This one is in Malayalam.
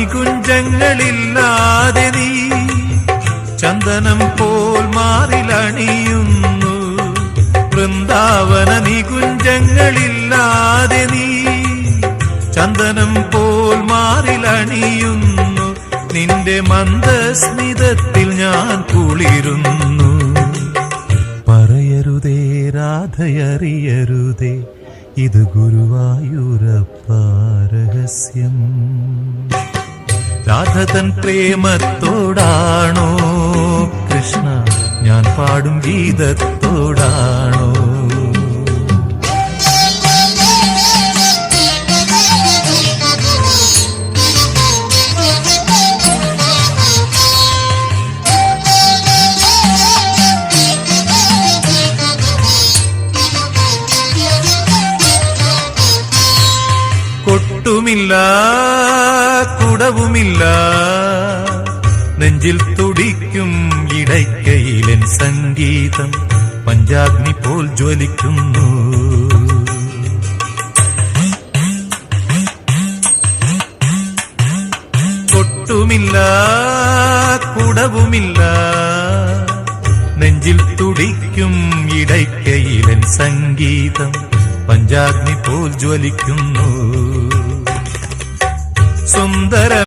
നികുഞ്ചങ്ങളില്ലാതെ നീ ചന്ദനം പോൽ മാറിലണിയുന്നു. വൃന്ദാവന നികുഞ്ചങ്ങളില്ലാതെ നീ ചന്ദനം പോൽ മാറിലണിയുന്നു. നിന്റെ മന്ദസ്മിതത്തിൽ ഞാൻ കുളിരുന്നു. പറയരുതേ രാധയറിയരുതേ, ഇത് ഗുരുവായൂരപ്പ രഹസ്യം. രാധ തൻ പ്രേമത്തോടാണോ കൃഷ്ണ ഞാൻ പാടും ഗീതത്തോടാണോ? കൊട്ടുമില്ല കുടവുമില്ല, നെഞ്ചിൽ തുടിക്കും ഇടയ്ക്കയിലൻ സംഗീതം പഞ്ചാഗ്നി പോൽ ജ്വലിക്കുന്നു. കൊട്ടുമില്ല കുടവുമില്ല, നെഞ്ചിൽ തുടിക്കും ഇടയ്ക്കയിലൻ സംഗീതം പഞ്ചാഗ്നി പോൽ ജ്വലിക്കുന്നു. സുന്ദര